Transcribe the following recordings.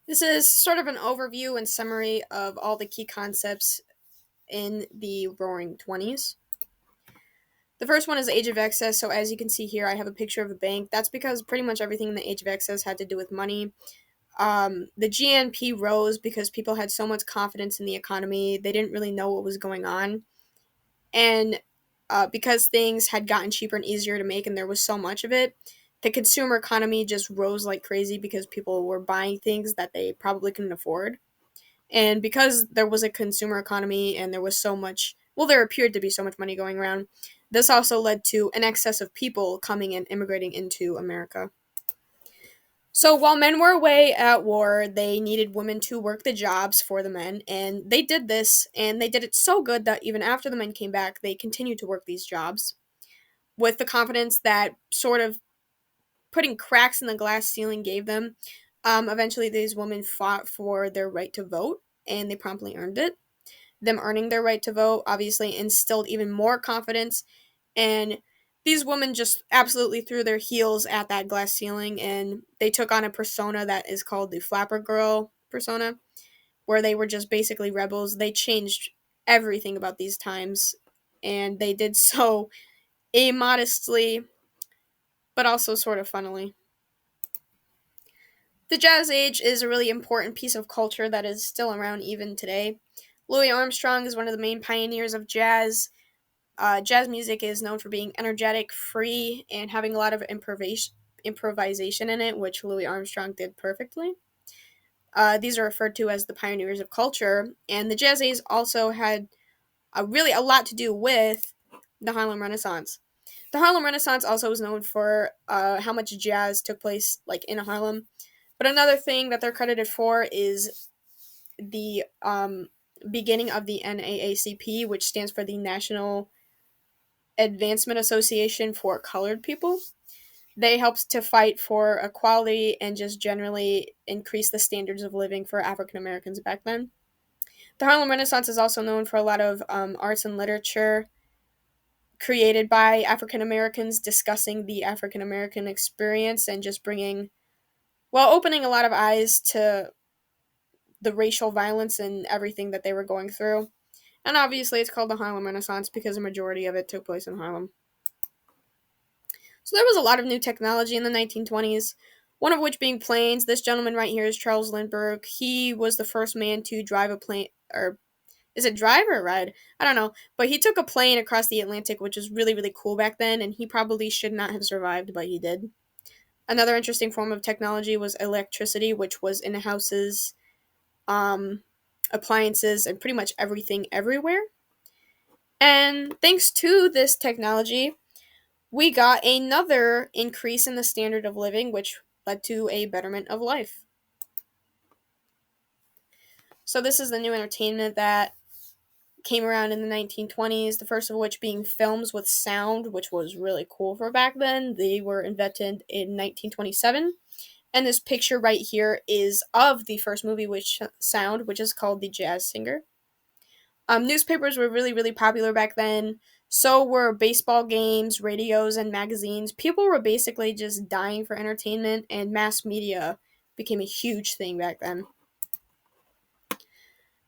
This is sort of an overview and summary of all the key concepts in the Roaring Twenties. The first one is Age of Excess. So, as you can see here, I have a picture of a bank. That's because pretty much everything in the Age of Excess had to do with money. The GNP rose because people had so much confidence in the economy, they didn't really know what was going on. And because things had gotten cheaper and easier to make, and there was so much of it, the consumer economy just rose like crazy because people were buying things that they probably couldn't afford. And because there was a consumer economy and there was so much, well, there appeared to be so much money going around, this also led to an excess of people coming and immigrating into America. So while men were away at war, they needed women to work the jobs for the men, and they did this, and they did it so good that even after the men came back, they continued to work these jobs with the confidence that sort of putting cracks in the glass ceiling gave them. Eventually, these women fought for their right to vote, and they promptly earned it. Them earning their right to vote obviously instilled even more confidence, and these women just absolutely threw their heels at that glass ceiling, and they took on a persona that is called the Flapper Girl persona, where they were just basically rebels. They changed everything about these times, and they did so immodestly, but also sort of funnily. The Jazz Age is a really important piece of culture that is still around even today. Louis Armstrong is one of the main pioneers of jazz. Jazz music is known for being energetic, free, and having a lot of improvisation in it, which Louis Armstrong did perfectly. These are referred to as the pioneers of culture, and the Jazz Age also had really a lot to do with the Harlem Renaissance. The Harlem Renaissance also was known for how much jazz took place like in Harlem. But another thing that they're credited for is the beginning of the NAACP, which stands for the National Advancement Association for Colored People. They helped to fight for equality and just generally increase the standards of living for African Americans back then. The Harlem Renaissance is also known for a lot of arts and literature created by African Americans discussing the African American experience and just bringing, well, opening a lot of eyes to the racial violence and everything that they were going through. And obviously, it's called the Harlem Renaissance because a majority of it took place in Harlem. So there was a lot of new technology in the 1920s, one of which being planes. This gentleman right here is Charles Lindbergh. He was the first man to drive a plane, or is it drive or ride? I don't know. But he took a plane across the Atlantic, which was really, really cool back then, and he probably should not have survived, but he did. Another interesting form of technology was electricity, which was in houses, um, appliances, and pretty much everything everywhere. And thanks to this technology, we got another increase in the standard of living, which led to a betterment of life. So, this is the new entertainment that came around in the 1920s, the first of which being films with sound, which was really cool for back then. They were invented in 1927. And this picture right here is of the first movie with sound, which is called The Jazz Singer. Newspapers were really, really popular back then. So were baseball games, radios, and magazines. People were basically just dying for entertainment, and mass media became a huge thing back then.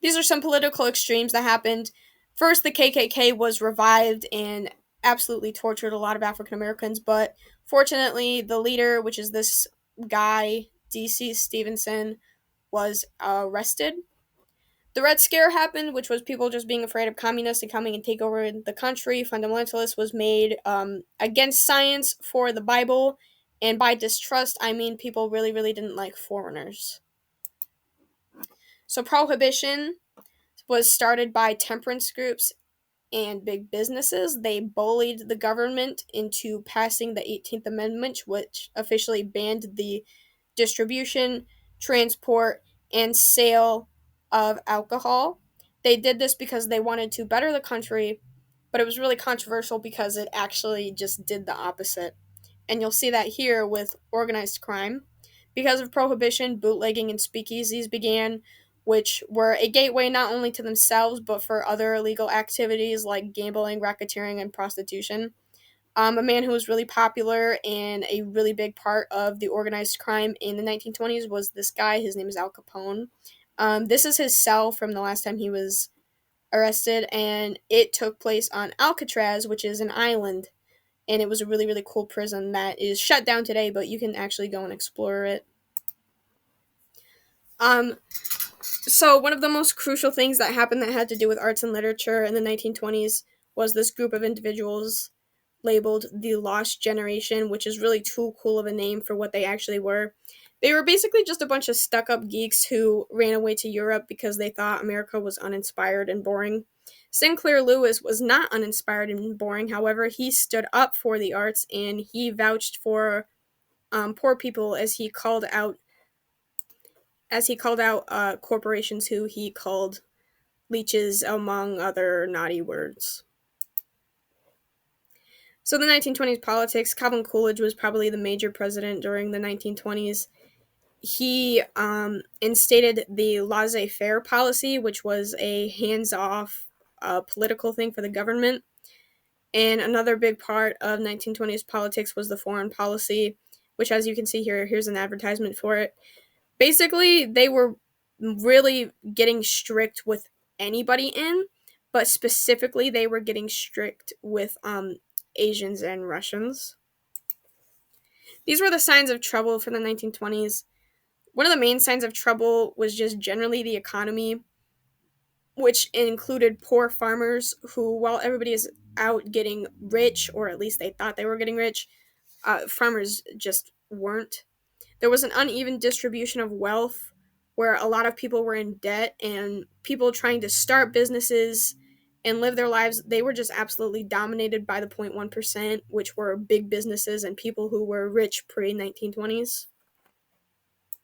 These are some political extremes that happened. First, the KKK was revived and absolutely tortured a lot of African Americans, but fortunately, the leader, which is this guy, D.C. Stevenson, was arrested. The Red Scare happened, which was people just being afraid of communists and coming and take over the country. Fundamentalist was made against science for the Bible, and by distrust, I mean people really, really didn't like foreigners. So prohibition was started by temperance groups and big businesses. They bullied the government into passing the 18th Amendment, which officially banned the distribution, transport, and sale of alcohol. They did this because they wanted to better the country, but it was really controversial because it actually just did the opposite. And you'll see that here with organized crime. Because of prohibition, bootlegging and speakeasies began, which were a gateway not only to themselves but for other illegal activities like gambling, racketeering, and prostitution. A man who was really popular and a really big part of the organized crime in the 1920s was this guy. His name is Al Capone. This is his cell from the last time he was arrested, and it took place on Alcatraz, which is an island. And it was a really, really cool prison that is shut down today, but you can actually go and explore it. So one of the most crucial things that happened that had to do with arts and literature in the 1920s was this group of individuals labeled the Lost Generation, which is really too cool of a name for what they actually were. They were basically just a bunch of stuck-up geeks who ran away to Europe because they thought America was uninspired and boring. Sinclair Lewis was not uninspired and boring. However, he stood up for the arts and he vouched for poor people as he called out corporations who he called leeches, among other naughty words. So the 1920s politics, Calvin Coolidge was probably the major president during the 1920s. He instated the laissez-faire policy, which was a hands-off political thing for the government. And another big part of 1920s politics was the foreign policy, which, as you can see here, here's an advertisement for it. Basically, they were really getting strict with anybody in, but specifically they were getting strict with Asians and Russians. These were the signs of trouble for the 1920s. One of the main signs of trouble was just generally the economy, which included poor farmers who, while everybody is out getting rich, or at least they thought they were getting rich, farmers just weren't. There was an uneven distribution of wealth where a lot of people were in debt, and people trying to start businesses and live their lives, they were just absolutely dominated by the 0.1%, which were big businesses and people who were rich pre-1920s.